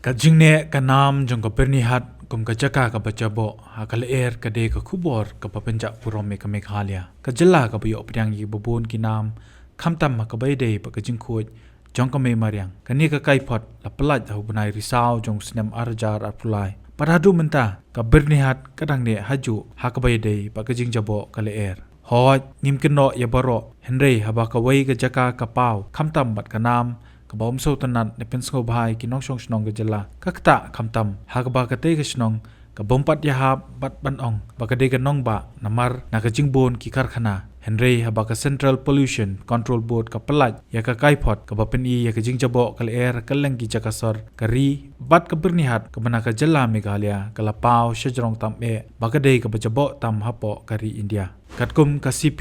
Kajingne kanam jong ka pernihat kum ka jaka ka bacabo hakal air ka de ka khubor ka papenja purome ka Meghalaya ka jela ka buyo pdyang yi bubun ki nam khamtam ma ka bai de pa ka jingkhoj jong ka me mariang kani ka kai phot la palaj hu bunai risau jong snem arjar apulai paradu menta ka pernihat kadang ne haju hakabai de pa ka jingjabo ka le air hoj nim keno ya baro henry haba ka wai ka jaka ka pau khamtam bat ka nam kabom so tanan ne pensgo bhai ki nong song snong ga jala kakta khamtam hagba ka te ga snong ka bompat ya ha bat ban ong ba ka de ga nong ba namar na ka jingbon ki karkhana henry haba ka central pollution control board ka palaj ya ka kai phot ka bapen I ya ka jingjabo kal air kaleng ki jakasor kari bat ka bernihat ka bana ka jala Meghalaya kala pau shajrong tam e ba ka de ka bajabo tam hapo kari India katkum ka CP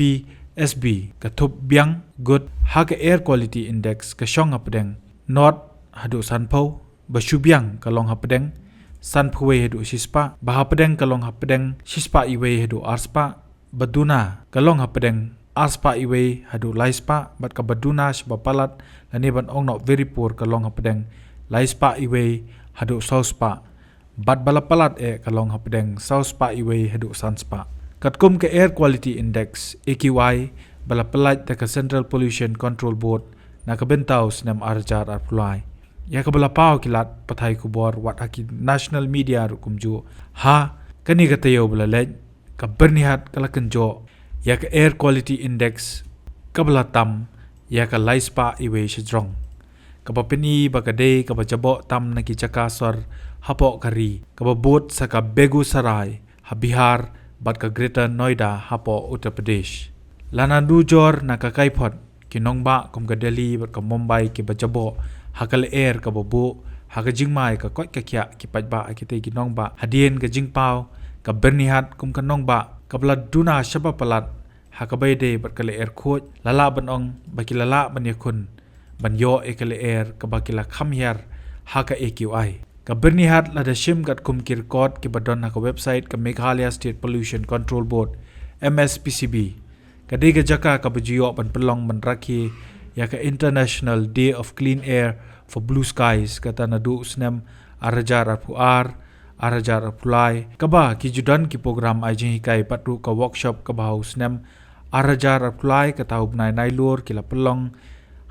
SB kathup biang good haga air quality index ka shong apdeng not hadu sanpho bashubyang kalong hapdeng sanphuwe hadu shispa bahapdeng kalong hapdeng shispa iwe hadu arspa baduna kalong hapdeng arspa iwe hadu laispa bat ka baduna shba palat lani ban ong no very poor kalong hapdeng laispa iwe hadu sauspa bat balapalat kalong hapdeng sauspa iwe hadu sanspa katkum ke air quality index AQI bala pelaj ta ka central pollution control board na ka bentau snem arjar arpulai ya ka bala pau kilat pathai kubor wat haki national media rukumju ha kani ka tayo bala lej ka bernihat kala kenjo ya ka air quality index ka bala tam ya ka laispa iwe shidrong ka bapeni ba ka de ka bajabo tam na ki jakasor hapo kari ka babot sa ka Begusarai ha Bihar bat ka Greater Noida hapo Uttar Pradesh lana dujor na ka kaipot kinong ba kum ka Delhi bat ka Mumbai ki bajabo hakal air ka bobo haka jingmai ka kot ka kya ki pajba akite kinong ba hadien ka jingpau ka bernihat kum ka nong ba ka bla duna shaba palat haka bayde bat ka le air khoj lala ban ong bakilala ban yakun ban yo e ka le air ka bakila khamyar haka AQI ka bernihat lada shim kat kum kirkot ki badon na ka website ka Meghalaya State Pollution Control Board MSPCB ka dega jaka ka bajiyo ban pelong ban rakhi ya ka International Day of Clean Air for Blue Skies kata nadu snem arajar arpuar arajar arpulai ka ba ki judan ki program ajing hikai patru ka workshop ka bahau snem arajar arpulai ka tahu bnai nailur kila pelong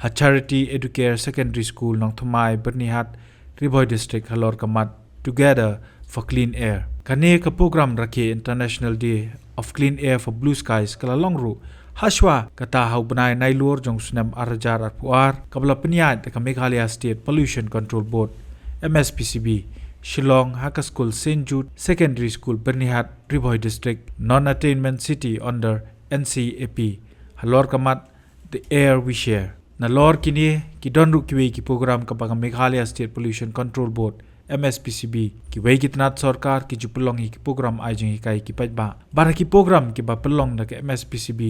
ha Charity Educare Secondary School nong thumai bernihat Riboy District halor kamat Together for Clean Air. Kane ka program rakhi International Day of Clean Air for Blue Skies kala longru hashwa kata hau benai nailur jong sunam arajar arpuar kabla penyat ka Meghalaya State Pollution Control Board MSPCB Shillong Haka School St Jude Secondary School bernihat Riboy District Non-Attainment City under NCAP halor kamat The Air We Share. Nalor kini ki donru kiwe ki program kapag Meghalaya State Pollution Control Board MSPCB ki wei kitnat sarkar ki jupulong ki program ajing hikai ki pajba bara ki program ki ba pelong da ke MSPCB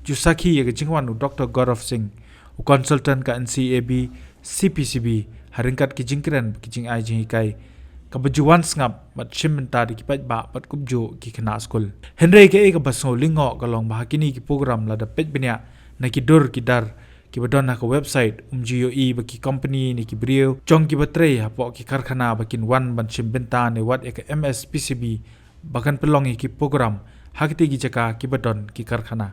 ju sakhi ye jingwan Dr. Gaurav Singh u consultant ka NCAB CPCB haringkat ki jingkren ki jing ajing hikai ka bajuan sngap mat shimenta ki pajba pat kubjo ki khana school henry ke ka baso lingo kalong ba kini ki program la da pejbenya na ki dur ki dar ki badon na ka website GOE baki company ni ki brio jong ki batre hapo ki karkhana bakin wan ban shimbenta ne wat ek MSPCB bakan pelong ki program hakti gi jaka ki badon ki karkhana